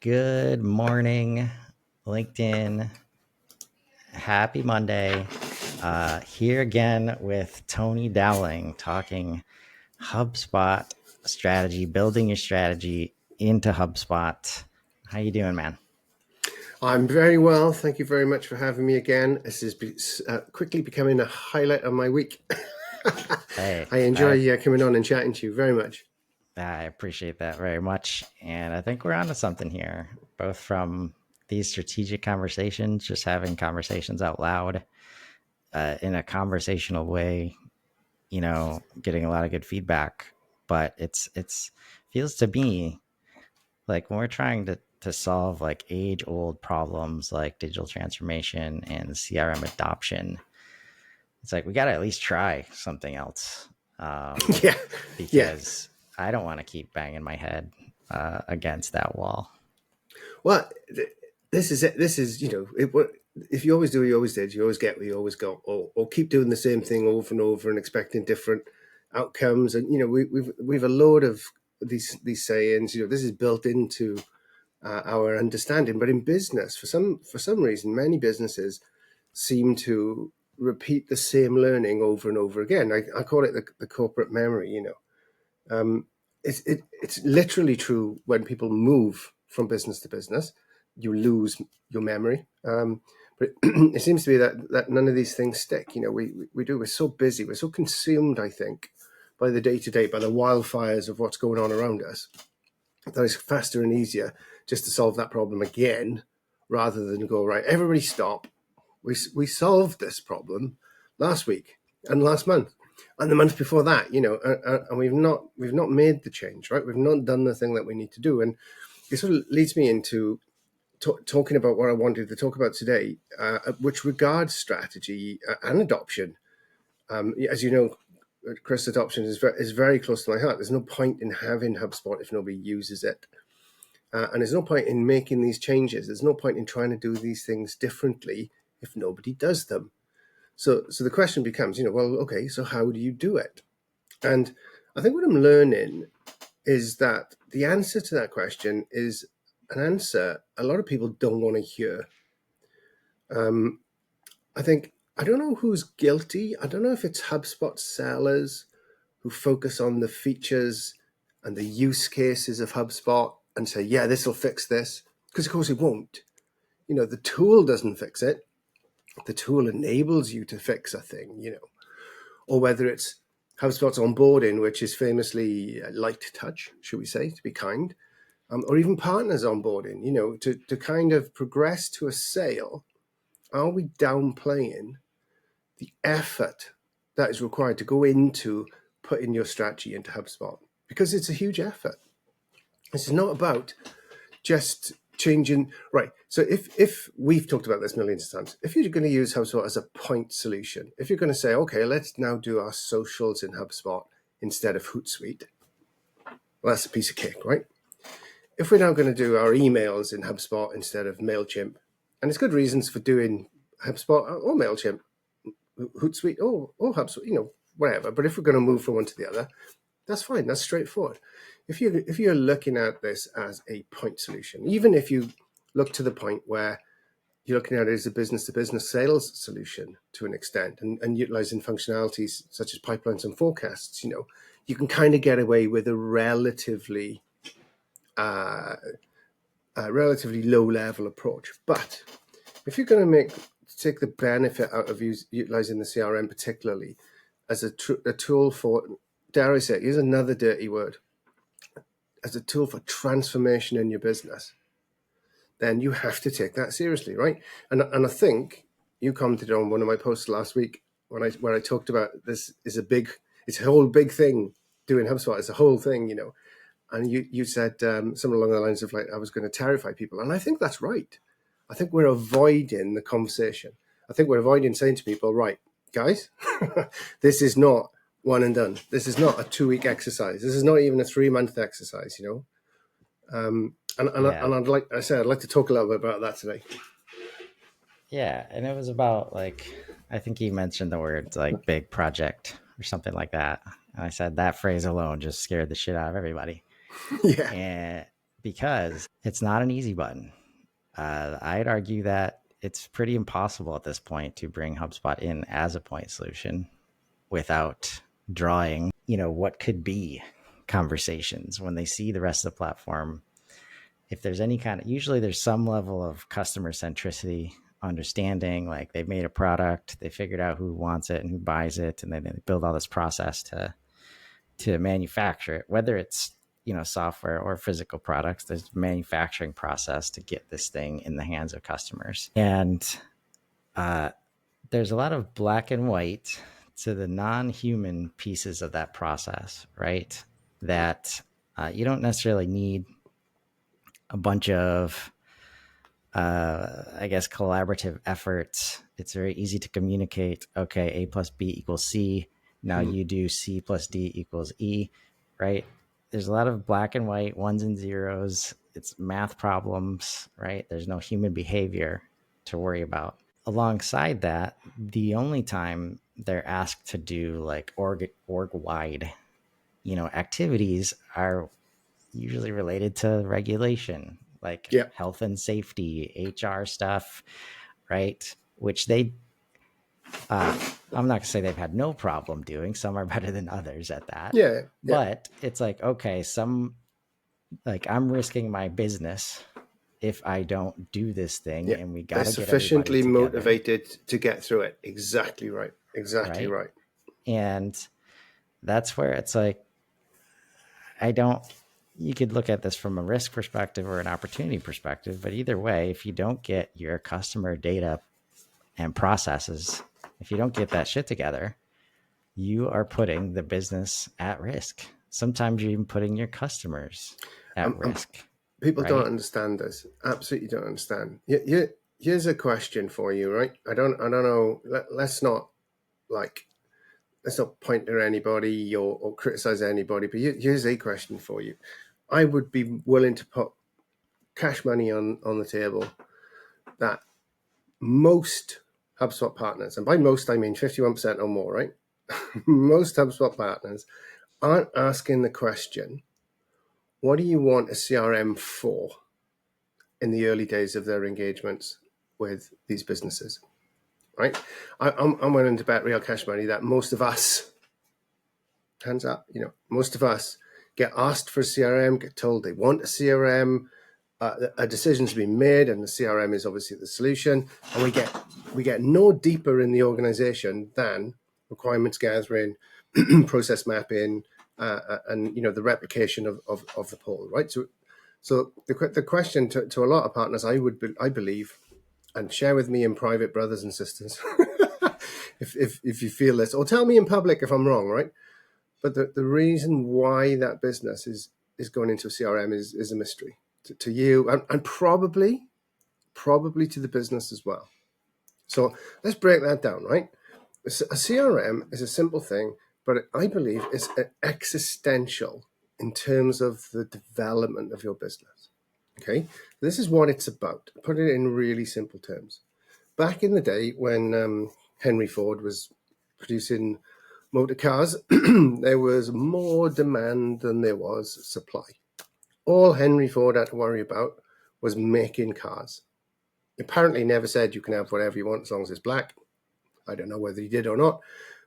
Good morning, LinkedIn. Happy Monday. Here again with Tony Dowling talking HubSpot strategy, building your strategy into HubSpot. How you doing, man? I'm very well. Thank you very much for having me again. This is quickly becoming a highlight of my week. Hey, I enjoy coming on and chatting to you very much. I appreciate that very much. And I think we're onto something here, both from these strategic conversations, just having conversations out loud in a conversational way, getting a lot of good feedback. But it's feels to me like when we're trying to solve like age old problems like digital transformation and CRM adoption, it's like we got to at least try something else. Yeah, yeah. Because I don't want to keep banging my head against that wall. Well, this is it. This is if you always do what you always did, you always get what you always got, or keep doing the same thing over and over and expecting different outcomes. And we've a load of these sayings. This is built into our understanding. But in business, for some reason, many businesses seem to repeat the same learning over and over again. I call it the corporate memory. It's literally true when people move from business to business, you lose your memory. But it seems to be that none of these things stick. We're so busy, we're so consumed, I think, by the day-to-day, by the wildfires of what's going on around us, that it's faster and easier just to solve that problem again, rather than go, right, everybody stop. We solved this problem last week and last month and the month before that, and we've not made the change, right? We've not done the thing that we need to do. And it sort of leads me into talking about what I wanted to talk about today, which regards strategy and adoption. As you know, Chris, adoption is very close to my heart. There's no point in having HubSpot if nobody uses it. And there's no point in making these changes. There's no point in trying to do these things differently if nobody does them. So the question becomes, well, okay, so how do you do it? And I think what I'm learning is that the answer to that question is an answer a lot of people don't want to hear. I don't know who's guilty. I don't know if it's HubSpot sellers who focus on the features and the use cases of HubSpot and say, yeah, this will fix this. Because of course it won't. The tool doesn't fix it. The tool enables you to fix a thing, or whether it's HubSpot's onboarding, which is famously light touch, should we say, to be kind, or even partners onboarding, to kind of progress to a sale. Are we downplaying the effort that is required to go into putting your strategy into HubSpot? Because it's a huge effort. This is not about just changing, right? So if we've talked about this millions of times, if you're going to use HubSpot as a point solution, if you're going to say, okay, let's now do our socials in HubSpot instead of Hootsuite, well, that's a piece of cake, right? If we're now going to do our emails in HubSpot instead of MailChimp, and there's good reasons for doing HubSpot or MailChimp, Hootsuite or HubSpot, whatever. But if we're going to move from one to the other, that's fine. That's straightforward. If you're looking at this as a point solution, even if you look to the point where you're looking at it as a business-to-business sales solution to an extent, and utilizing functionalities such as pipelines and forecasts, you can kind of get away with a relatively low-level approach. But if you're going to take the benefit out of utilizing the CRM, particularly as a tool for, dare I say, here's another dirty word, as a tool for transformation in your business, then you have to take that seriously, right? And I think you commented on one of my posts last week where I talked about this is it's a whole big thing doing HubSpot. It's a whole thing, And you said something along the lines of like, I was going to terrify people. And I think that's right. I think we're avoiding the conversation. I think we're avoiding saying to people, right, guys, this is not one and done. This is not a 2-week exercise. This is not even a 3-month exercise, And I'd like to talk a little bit about that today. Yeah, and it was about like, I think you mentioned the words like big project or something like that. And I said that phrase alone just scared the shit out of everybody. Yeah. And because it's not an easy button. I'd argue that it's pretty impossible at this point to bring HubSpot in as a point solution without drawing, what could be conversations when they see the rest of the platform. If there's any kind of, usually there's some level of customer centricity, understanding, like they've made a product, they figured out who wants it and who buys it, and then they build all this process to manufacture it, whether it's software or physical products. There's a manufacturing process to get this thing in the hands of customers, and there's a lot of black and white to the non-human pieces of that process, right? That you don't necessarily need a bunch of I guess collaborative efforts. It's very easy to communicate. Okay, A plus B equals C. Now you do C plus D equals E, right? There's a lot of black and white, ones and zeros. It's math problems, right? There's no human behavior to worry about. Alongside that, the only time they're asked to do like org wide, activities are usually related to regulation, like Yeah. health and safety, HR stuff, right? Which I'm not gonna say they've had no problem doing. Some are better than others at that. Yeah. Yeah. But it's like, okay, I'm risking my business if I don't do this thing, Yeah. and we They're got to get everybody sufficiently together, motivated to get through it. Exactly right. Exactly right. And that's where it's like, you could look at this from a risk perspective or an opportunity perspective, but either way, if you don't get your customer data and processes, if you don't get that shit together, you are putting the business at risk. Sometimes you're even putting your customers at risk. People right? don't understand this. Absolutely don't understand. Here's a question for you, right? I don't know. Let's not point at anybody or criticize anybody, but here's a question for you. I would be willing to put cash money on the table that most HubSpot partners, and by most I mean 51% or more, right? Most HubSpot partners aren't asking the question, what do you want a CRM for in the early days of their engagements with these businesses, right? I'm willing to bet real cash money that most of us, hands up, most of us get asked for a CRM, get told they want a CRM, a decision's been made, and the CRM is obviously the solution, and we get no deeper in the organization than requirements gathering, process mapping, and the replication of the portal, right? So the question to a lot of partners, I believe, and share with me in private, brothers and sisters, if you feel this, or tell me in public if I'm wrong, right? But the reason why that business is going into a CRM is a mystery to you, and probably to the business as well. So let's break that down, right? A CRM is a simple thing, but I believe it's existential in terms of the development of your business. Okay, this is what it's about. Put it in really simple terms. Back in the day when Henry Ford was producing motor cars, there was more demand than there was supply. All Henry Ford had to worry about was making cars. He apparently never said you can have whatever you want as long as it's black. I don't know whether he did or not.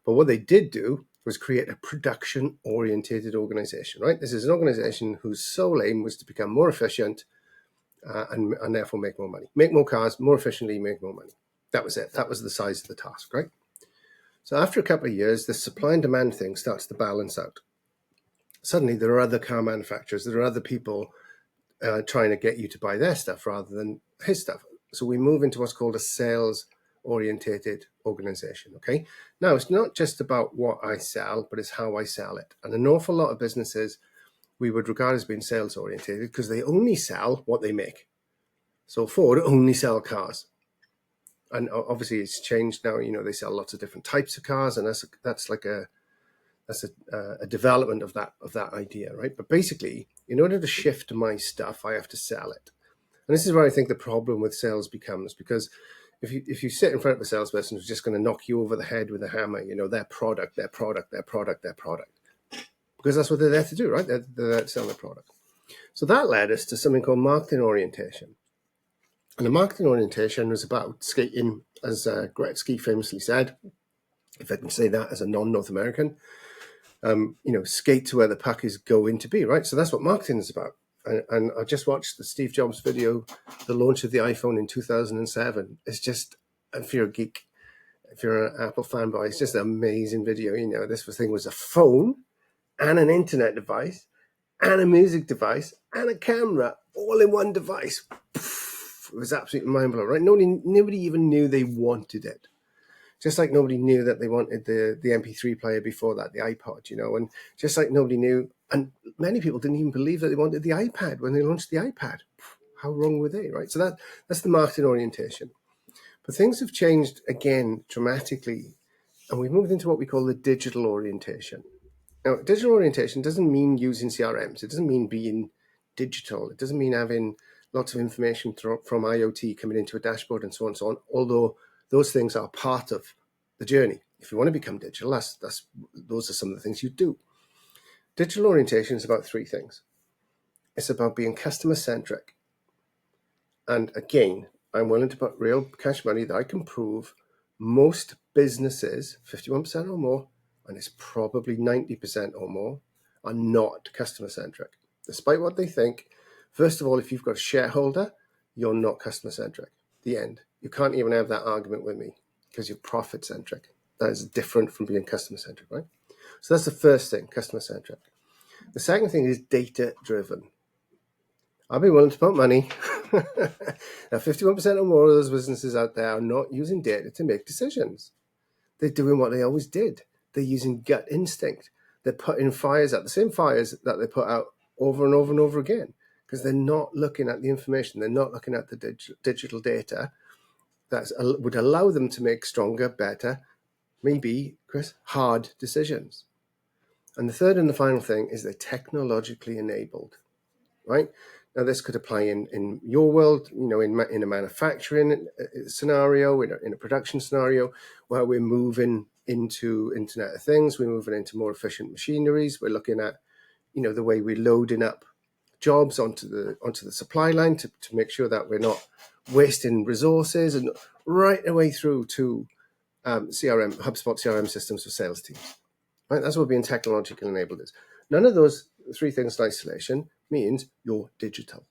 But what they did do was create a production-orientated organization, right? This is an organization whose sole aim was to become more efficient and therefore make more money. Make more cars more efficiently, make more money. That was it. That was the size of the task, right? So after a couple of years, the supply and demand thing starts to balance out. Suddenly, there are other car manufacturers, there are other people trying to get you to buy their stuff rather than his stuff. So we move into what's called a sales-orientated organization, okay? Now, it's not just about what I sell, but it's how I sell it. And an awful lot of businesses we would regard as being sales-orientated because they only sell what they make. So Ford only sell cars. And obviously it's changed now, they sell lots of different types of cars, and that's a development of that idea, right? But basically, in order to shift my stuff, I have to sell it. And this is where I think the problem with sales becomes, because if you sit in front of a salesperson who's just going to knock you over the head with a hammer, their product, because that's what they're there to do, right? They're there to sell their product. So that led us to something called marketing orientation. And the marketing orientation was about skating, as Gretzky famously said, if I can say that as a non-North American, skate to where the puck is going to be, right? So that's what marketing is about. And I just watched the Steve Jobs video, the launch of the iPhone in 2007. It's just, if you're a geek, if you're an Apple fanboy, it's just an amazing video. This thing was a phone and an internet device and a music device and a camera all in one device. It was absolutely mind-blowing, right? Nobody even knew they wanted it. Just like nobody knew that they wanted the MP3 player before that, the iPod, and just like nobody knew, and many people didn't even believe that they wanted the iPad when they launched the iPad. How wrong were they, right? So that's the marketing orientation. But things have changed again dramatically, and we've moved into what we call the digital orientation. Now, digital orientation doesn't mean using CRMs. It doesn't mean being digital. It doesn't mean having lots of information from IoT coming into a dashboard and so on and so on, although those things are part of the journey. If you want to become digital, those are some of the things you do. Digital orientation is about three things. It's about being customer-centric. And again, I'm willing to put real cash money that I can prove most businesses, 51% or more, and it's probably 90% or more, are not customer-centric. Despite what they think, first of all, if you've got a shareholder, you're not customer-centric. The end. You can't even have that argument with me because you're profit-centric. That is different from being customer-centric, right? So that's the first thing, customer-centric. The second thing is data-driven. I'll be willing to put money. Now, 51% or more of those businesses out there are not using data to make decisions. They're doing what they always did. They're using gut instinct. They're putting fires out, the same fires that they put out over and over and over again, because they're not looking at the information. They're not looking at the digital data that would allow them to make stronger, better, maybe, Chris, hard decisions. And the third and the final thing is they're technologically enabled, right? Now, this could apply in your world, in a manufacturing scenario, in a production scenario, where we're moving into Internet of Things, we're moving into more efficient machineries. We're looking at, the way we're loading up jobs onto the supply line to make sure that we're not wasting resources, and right away through to HubSpot CRM systems for sales teams. Right, that's what being technologically enabled is. None of those three things in isolation means you're digital.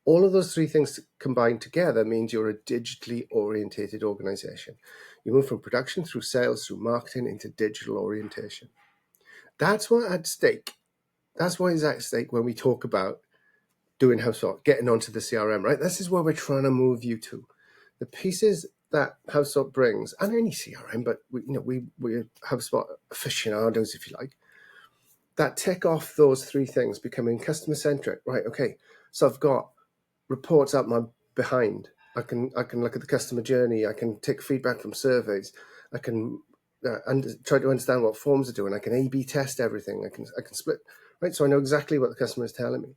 All of those three things combined together means you're a digitally orientated organization. You move from production through sales, through marketing into digital orientation. That's what's at stake. That's what is at stake when we talk about doing HubSpot, getting onto the CRM, right? This is where we're trying to move you to. The pieces that HubSpot brings, and any CRM, but we're HubSpot aficionados, if you like, that tick off those three things, becoming customer-centric, right? Okay, so I've got reports up my behind. I can look at the customer journey. I can take feedback from surveys. I can try to understand what forms are doing. I can A/B test everything. I can split, right? So I know exactly what the customer is telling me.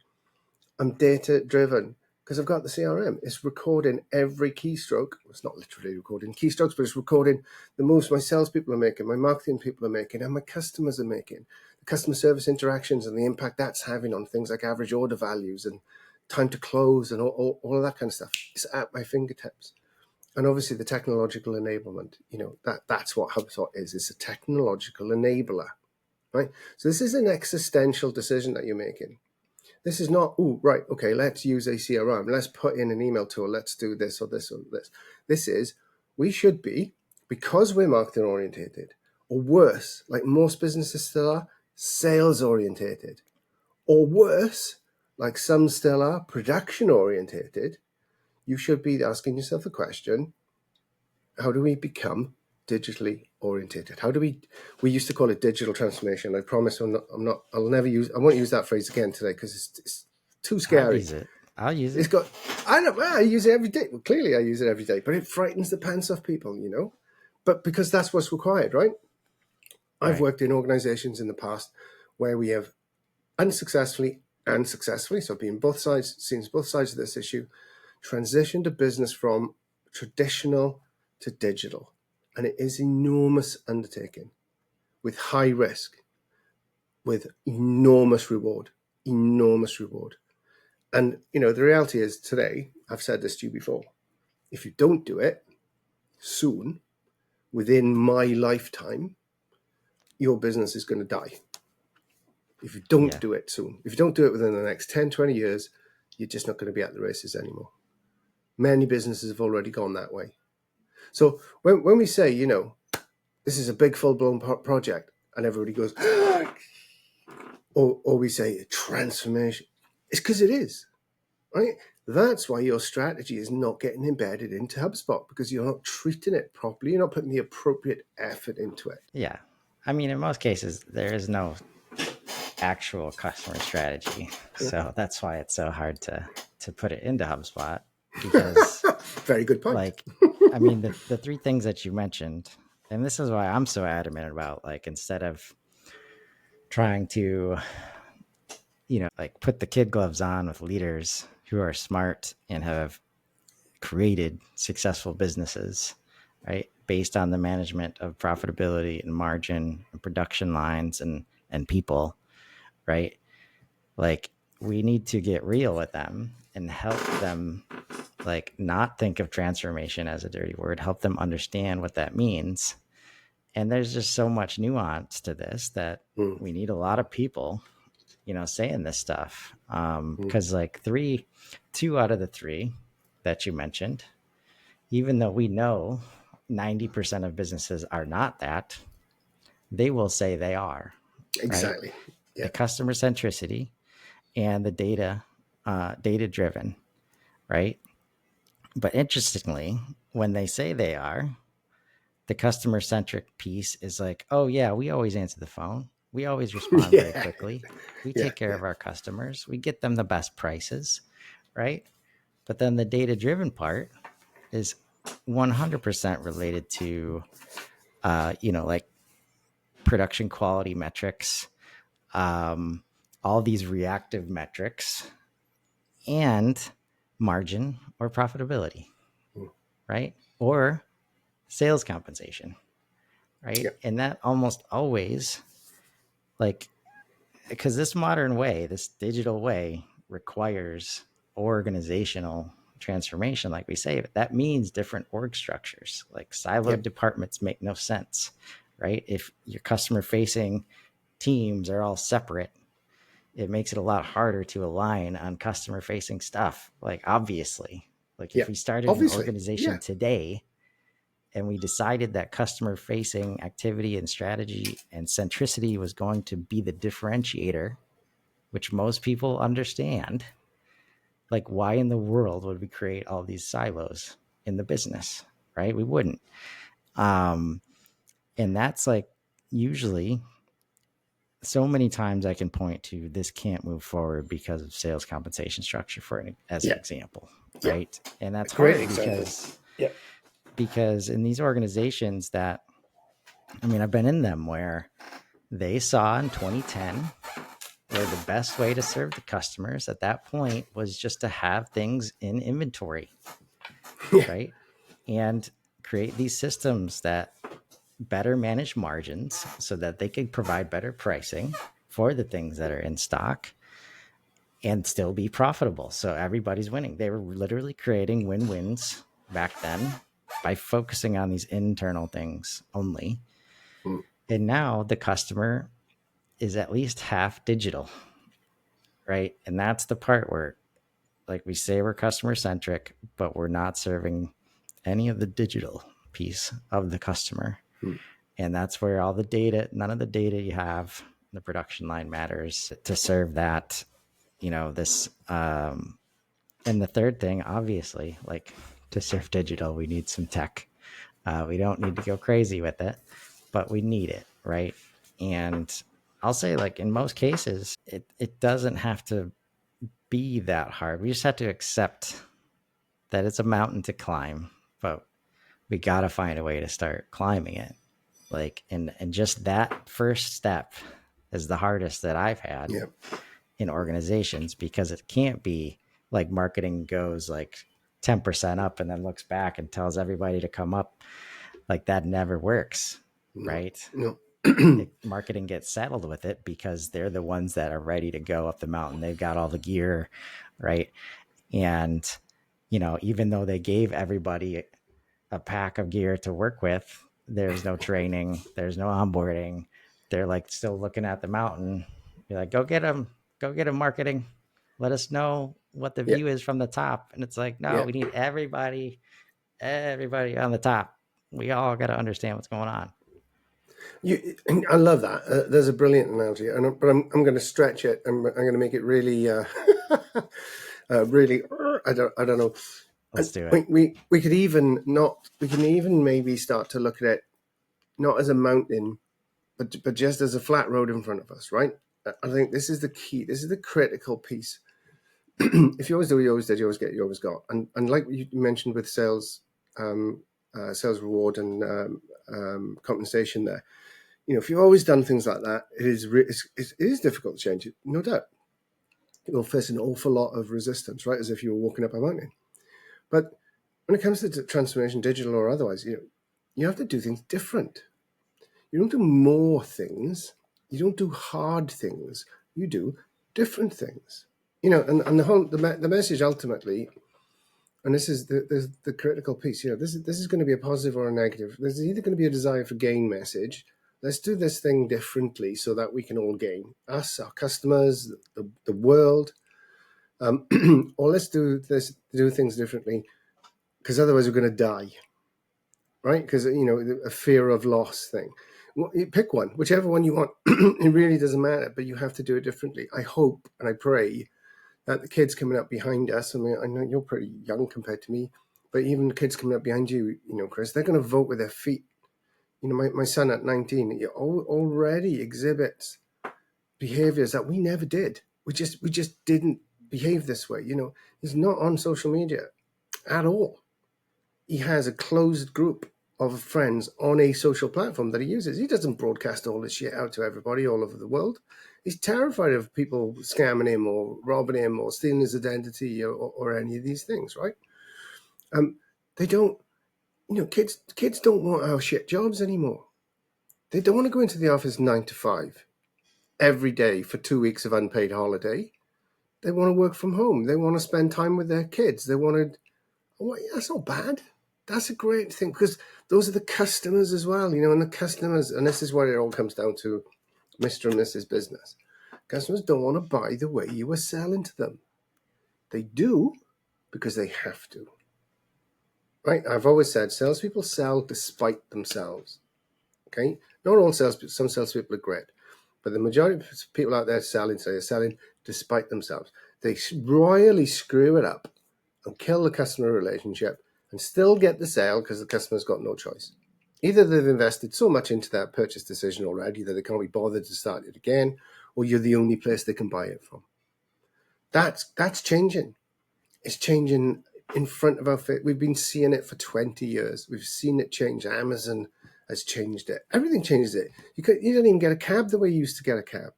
I'm data-driven because I've got the CRM. It's recording every keystroke. It's not literally recording keystrokes, but it's recording the moves my salespeople are making, my marketing people are making, and my customers are making. The customer service interactions and the impact that's having on things like average order values and time to close and all of that kind of stuff. It's at my fingertips. And obviously the technological enablement, that's what HubSpot is. It's a technological enabler, right? So this is an existential decision that you're making. This is not, right, okay, let's use a CRM. Let's put in an email tool. Let's do this or this or this. This is, we should be, because we're marketing orientated, or worse, like most businesses still are, sales orientated, or worse, like some still are, production orientated. You should be asking yourself the question, how do we become digitally orientated? How do we used to call it digital transformation. I promise I won't use that phrase again today because it's too scary. I'll use it. I use it every day. Well, clearly I use it every day, but it frightens the pants off people, but because that's what's required, right? I've worked in organizations in the past where we have unsuccessfully and successfully, so being seen both sides of this issue, transitioned a business from traditional to digital. And it is enormous undertaking with high risk, with enormous reward. And, the reality is today, I've said this to you before, if you don't do it soon, within my lifetime, your business is going to die. If you don't Yeah. do it soon, if you don't do it within the next 10, 20 years, you're just not going to be at the races anymore. Many businesses have already gone that way. So when we say, this is a big full-blown project, and everybody goes, or we say transformation, it's because it is, right? That's why your strategy is not getting embedded into HubSpot, because you're not treating it properly. You're not putting the appropriate effort into it. Yeah. I mean, in most cases, there is no actual customer strategy. So that's why it's so hard to put it into HubSpot, because Very good point. like, I mean, the three things that you mentioned, and this is why I'm so adamant about, like, instead of trying to, like put the kid gloves on with leaders who are smart and have created successful businesses, right? Based on the management of profitability and margin and production lines and people, right? Like, we need to get real with them and help them, like, not think of transformation as a dirty word, help them understand what that means. And there's just so much nuance to this that we need a lot of people, saying this stuff. Because like two out of the three that you mentioned, even though we know 90% of businesses are not that, they will say they are, right? Exactly. Yeah. The customer centricity and the data driven, right? But interestingly, when they say they are, the customer centric piece is like, oh yeah, we always answer the phone. We always respond very Yeah. quickly. We Yeah. take care of our customers. We get them the best prices, right? But then the data driven part is 100% related to, like production quality metrics, um, all these reactive metrics, and margin or profitability, right? Or sales compensation, right? Yeah. And that almost always, like, because this modern way, this digital way requires organizational transformation, like we say, but that means different org structures. Like, Yeah. siloed departments make no sense, right? If your customer facing teams are all separate, it makes it a lot harder to align on customer facing stuff. Like, obviously, like Yeah. if we started an Obviously. organization Yeah. today and we decided that customer facing activity and strategy and centricity was going to be the differentiator, which most people understand, like, why in the world would we create all these silos in the business, right? We wouldn't. Um, and that's like, usually, so many times I can point to this can't move forward because of sales compensation structure, as an Yeah. example, Yeah. right? And that's Great hard example. Yeah. because in these organizations that, I mean, I've been in them where they saw in 2010 where the best way to serve the customers at that point was just to have things in inventory, Yeah. right? And create these systems that better manage margins so that they could provide better pricing for the things that are in stock and still be profitable. So everybody's winning. They were literally creating win-wins back then by focusing on these internal things only. Mm. And now the customer is at least half digital, right? And that's the part where, like, we say we're customer centric, but we're not serving any of the digital piece of the customer. Mm. And that's where all the data, none of the data you have, the production line matters to serve that, this. And the third thing, obviously, like, to serve digital, we need some tech. We don't need to go crazy with it, but we need it, right? And I'll say, like, in most cases, it doesn't have to be that hard. We just have to accept that it's a mountain to climb, but we got to find a way to start climbing it. Like, and just that first step is the hardest that I've had Yeah. in organizations, because it can't be like marketing goes like 10% up and then looks back and tells everybody to come up. Like, that never works, No. right? No. marketing gets saddled with it because they're the ones that are ready to go up the mountain. They've got all the gear, right? And, even though they gave everybody a pack of gear to work with, there's no training, there's no onboarding. They're like still looking at the mountain. You're like, go get them marketing. Let us know what the Yeah. view is from the top. And it's like, no, Yeah. we need everybody on the top. We all got to understand what's going on. I love that. There's a brilliant analogy, but I'm going to stretch it. I'm going to make it really, really. I don't know. Let's And do it. we could even not. We can even maybe start to look at it not as a mountain, but just as a flat road in front of us, right? I think this is the key. This is the critical piece. If you always do what you always did, you always get, you always got. And like you mentioned with sales, sales reward and compensation there. If you've always done things like that, it is difficult to change it, no doubt. You'll face an awful lot of resistance, right? As if you were walking up a mountain. But when it comes to transformation, digital or otherwise, you have to do things different. You don't do more things. You don't do hard things. You do different things. And the message ultimately, and this is the critical piece. This is going to be a positive or a negative. There's either going to be a desire for gain message. Let's do this thing differently so that we can all gain. Us, our customers, the world, or let's do things differently because otherwise we're going to die, right? Because a fear of loss thing. Well, you pick one, whichever one you want. It really doesn't matter, but you have to do it differently. I hope and I pray that the kids coming up behind us, I mean, I know you're pretty young compared to me, but even the kids coming up behind you, Chris, they're going to vote with their feet. My son at 19 already exhibits behaviors that we never did. We just didn't behave this way. He's not on social media at all. He has a closed group of friends on a social platform that he uses. He doesn't broadcast all this shit out to everybody all over the world. He's terrified of people scamming him or robbing him or stealing his identity or any of these things, right? They don't, kids don't want our shit jobs anymore. They don't want to go into the office 9 to 5 every day for 2 weeks of unpaid holiday. They want to work from home. They want to spend time with their kids. They want to, that's not bad. That's a great thing because those are the customers as well, and the customers, and this is where it all comes down to Mr. and Mrs. Business. Customers don't want to buy the way you were selling to them. They do because they have to. Right? I've always said salespeople sell despite themselves. Okay? Not all salespeople, some salespeople are great, but the majority of people out there are selling despite themselves. They royally screw it up and kill the customer relationship and still get the sale because the customer's got no choice. Either they've invested so much into that purchase decision already that they can't be bothered to start it again, or you're the only place they can buy it from. That's changing. It's changing in front of our face. We've been seeing it for 20 years. We've seen it change. Amazon has changed it. Everything changes it. You don't even get a cab the way you used to get a cab.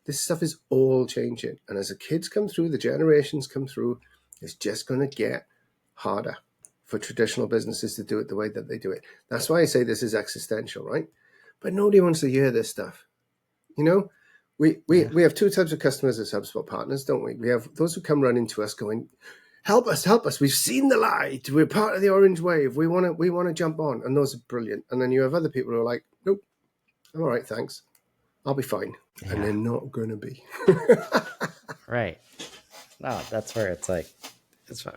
This stuff is all changing. And as the kids come through, the generations come through, it's just going to get harder for traditional businesses to do it the way that they do it. That's why I say this is existential, right? But nobody wants to hear this stuff. We have two types of customers as HubSpot partners, don't we? We have those who come running to us going, help us. We've seen the light. We're part of the orange wave. We want to jump on. And those are brilliant. And then you have other people who are like, nope, I'm all right, thanks. I'll be fine. Yeah. And they're not going to be. Right. No, that's where it's like,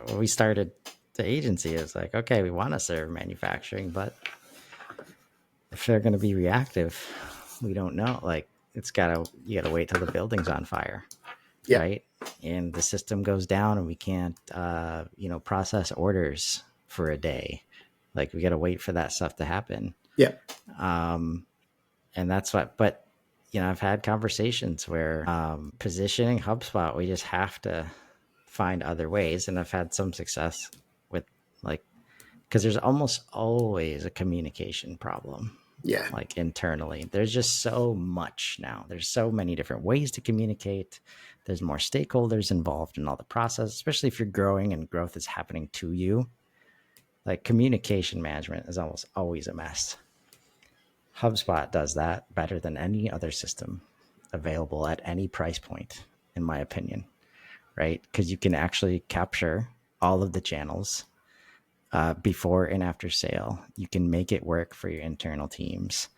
when we started the agency, it's like, okay, we want to serve manufacturing, but if they're going to be reactive, we don't know. Like, you gotta wait till the building's on fire. Yeah. Right. And the system goes down and we can't, process orders for a day. Like, we got to wait for that stuff to happen. Yeah. And that's but I've had conversations where positioning HubSpot, we just have to find other ways. And I've had some success with because there's almost always a communication problem. Yeah. Like internally, there's just so much now. There's so many different ways to communicate. There's more stakeholders involved in all the process, especially if you're growing and growth is happening to you. Like, communication management is almost always a mess. HubSpot does that better than any other system available at any price point, in my opinion, right? Because you can actually capture all of the channels before and after sale. You can make it work for your internal teams,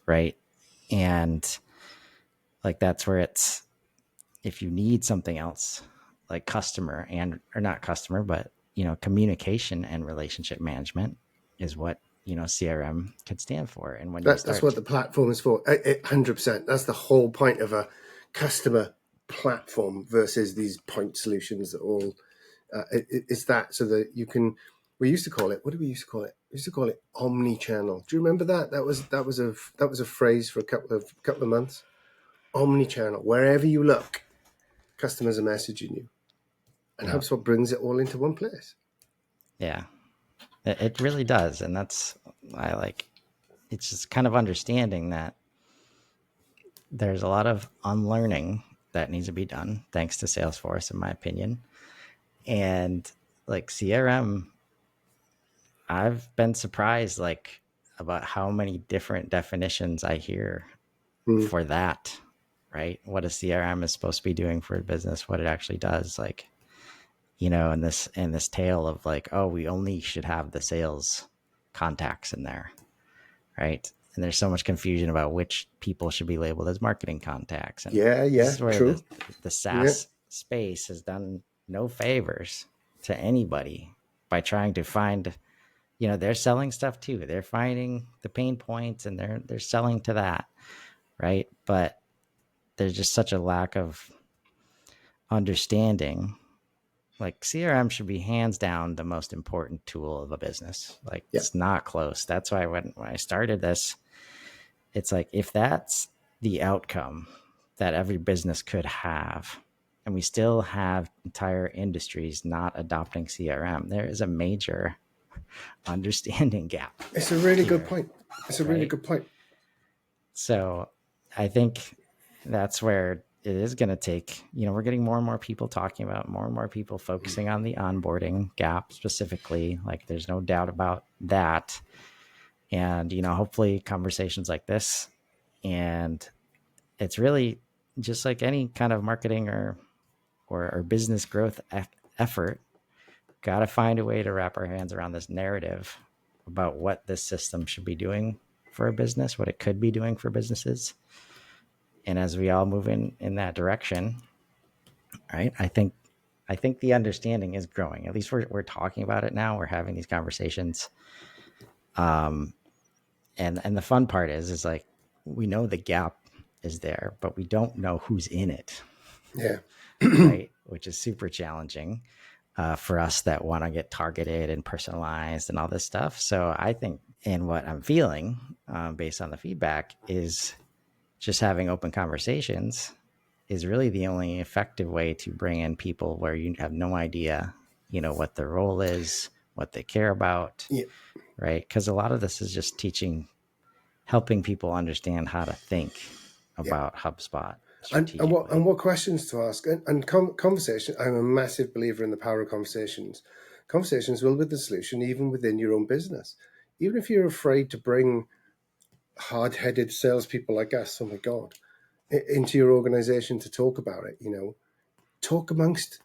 right? And like that's where it's, if you need something else like customer and, or not customer, but communication and relationship management is what CRM could stand for. And when you That's what start, the platform is for. 100%. That's the whole point of a customer platform versus these point solutions that all it's that, so that you can. We used to call it. What did we used to call it? We used to call it omni-channel. Do you remember that? That was a phrase for a couple of months. Omni-channel. Wherever you look, customers are messaging you, and yeah, HubSpot brings it all into one place. yeah, it really does. And that's, I like, it's just kind of understanding that there's a lot of unlearning that needs to be done thanks to Salesforce, in my opinion. And like CRM, I've been surprised like about how many different definitions I hear Mm. for that, right? What a CRM is supposed to be doing for a business, what it actually does. Like, in this tale of like, oh, we only should have the sales contacts in there, right? And there's so much confusion about which people should be labeled as marketing contacts. And Yeah, this yeah, is where the true. the Yeah, SaaS space has done no favors to anybody by trying to find, they're selling stuff too. They're finding the pain points and they're selling to that, right? But there's just such a lack of understanding. Like CRM should be hands down the most important tool of a business. Like yeah. it's not close. That's why when I started this, it's like if that's the outcome that every business could have, and we still have entire industries not adopting CRM, there is a major understanding gap It's a really good here, point. It's a really right? good point. So I think that's where it is going to take, we're getting more and more people talking about, more and more people focusing on the onboarding gap specifically. Like there's no doubt about that. And, hopefully conversations like this, and it's really just like any kind of marketing or business growth effort, got to find a way to wrap our hands around this narrative about what this system should be doing for a business, what it could be doing for businesses. And as we all move in that direction, right, I think the understanding is growing. At least we're talking about it now. We're having these conversations. Um, and the fun part is like we know the gap is there, but we don't know who's in it, Yeah. right? Which is super challenging for us that want to get targeted and personalized and all this stuff. So I think, and what I'm feeling based on the feedback is just having open conversations is really the only effective way to bring in people where you have no idea, what their role is, what they care about, Yeah. right? Because a lot of this is just helping people understand how to think Yeah. about HubSpot And strategically. what questions to ask, and conversation. I'm a massive believer in the power of conversations. Conversations will be the solution, even within your own business. Even if you're afraid to bring hard-headed salespeople like us, oh my god, into your organization to talk about it. Talk amongst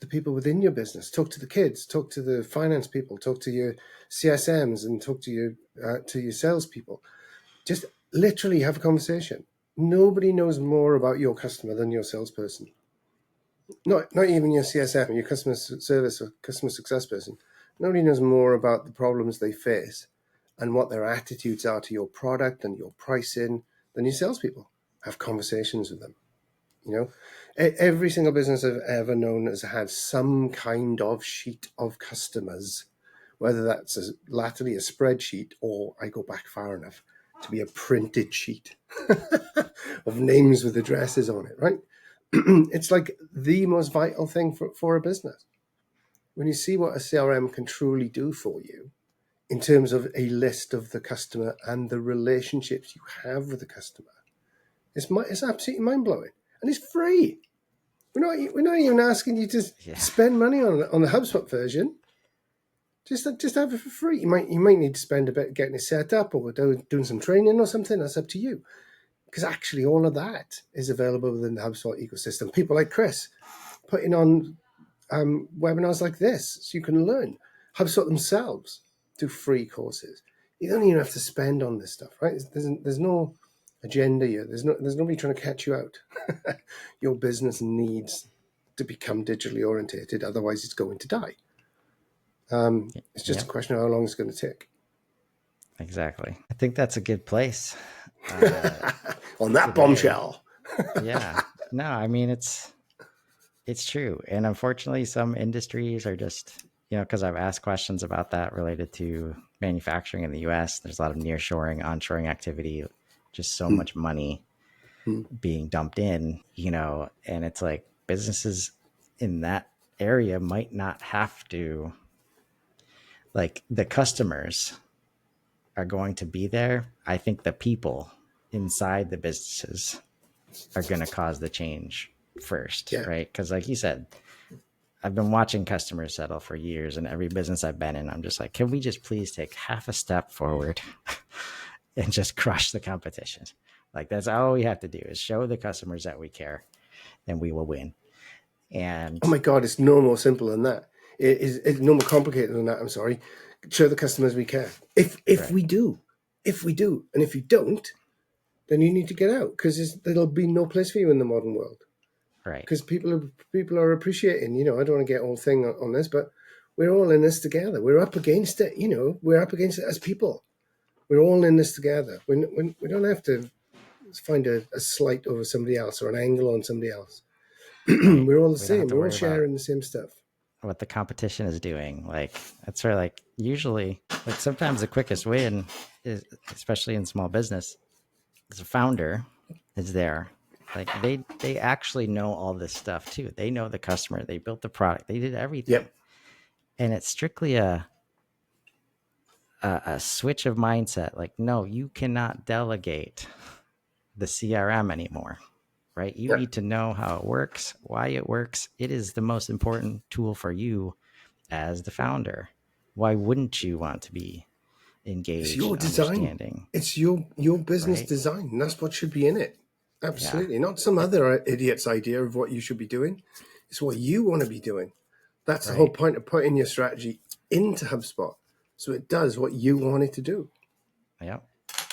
the people within your business. Talk to the kids. Talk to the finance people. Talk to your CSMs, and talk to your salespeople. Just literally have a conversation. Nobody knows more about your customer than your salesperson. Not even your CSM, your customer service or customer success person. Nobody knows more about the problems they face and what their attitudes are to your product and your pricing than your salespeople. Have conversations with them. Every single business I've ever known has had some kind of sheet of customers, whether that's latterly a spreadsheet or I go back far enough to be a printed sheet of names with addresses on it, right? It's like the most vital thing for a business. When you see what a CRM can truly do for you in terms of a list of the customer and the relationships you have with the customer, it's absolutely mind-blowing. And it's free. We're not even asking you to Yeah. spend money on the HubSpot version. Just have it for free. You might need to spend a bit getting it set up or doing some training or something. That's up to you. Because actually, all of that is available within the HubSpot ecosystem. People like Chris putting on webinars like this, so you can learn. HubSpot themselves do free courses. You don't even have to spend on this stuff, right? There's no agenda here. There's nobody trying to catch you out. Your business needs to become digitally orientated, otherwise it's going to die. It's just a Yep, question of how long it's going to take. exactly. I think that's a good place On that today. bombshell. Yeah. No, I mean it's true. And unfortunately some industries are just, because I've asked questions about that related to manufacturing in the US. There's a lot of nearshoring, onshoring activity, just so Hmm. much money Hmm. being dumped in, and it's like businesses in that area might not have to, like, the customers are going to be there. I think the people inside the businesses are going to cause the change first, Yeah. right? Because, like you said, I've been watching customers settle for years, and every business I've been in, I'm just like, can we just please take half a step forward and just crush the competition? Like, that's all we have to do is show the customers that we care, and we will win. And Oh my God, it's no more simple than that. It's no more complicated than that. I'm sorry. Show the customers we care. If right, we do, and if you don't, then you need to get out because there'll be no place for you in the modern world. right, Because people are appreciating. I don't want to get all thing on this, but we're all in this together. We're up against it. We're up against it as people. We're all in this together. We don't have to find a slight over somebody else or an angle on somebody else. right. We're all the We don't have same. to We're all worry about sharing the same stuff. what the competition is doing. Like, that's where, like, usually, like, sometimes the quickest win is, especially in small business, is a founder is there. Like, they actually know all this stuff too. They know the customer. They built the product. They did everything, Yep. and it's strictly a switch of mindset. Like, no, you cannot delegate the CRM anymore, right? You Yep. need to know how it works, why it works. It is the most important tool for you as the founder. Why wouldn't you want to be It's engaged your and design. understanding, It's your business right? design. And that's what should be in it. Yeah. Absolutely. Not some other idiot's idea of what you should be doing. It's what you want to be doing. That's the whole Right. point of putting your strategy into HubSpot. So it does what you want it to do. Yep.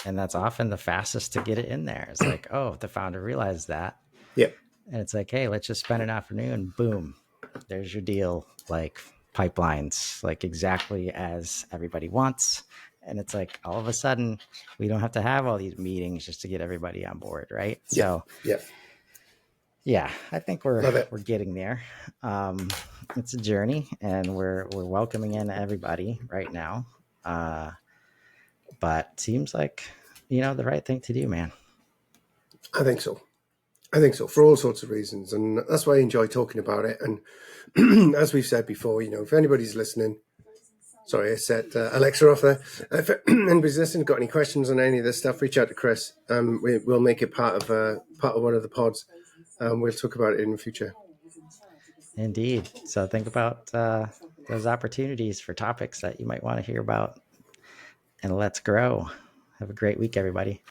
And that's often the fastest to get it in there. It's like, oh, the founder realized that. Yep. And it's like, hey, let's just spend an afternoon. Boom. There's your deal. Like, pipelines, like exactly as everybody wants. And it's like, all of a sudden, we don't have to have all these meetings just to get everybody on board. Right. Yep. So, Yep. yeah, I think we're Love it. we're getting there. Um, it's a journey, and we're welcoming in everybody right now. Uh, but seems like, the right thing to do, man. I think so. I think so for all sorts of reasons. And that's why I enjoy talking about it. And as we've said before, if anybody's listening, sorry, I set Alexa off there. If anybody's listening, got any questions on any of this stuff, reach out to Chris. We'll make it part of one of the pods. We'll talk about it in the future. Indeed. So think about those opportunities for topics that you might want to hear about, and let's grow. Have a great week, everybody.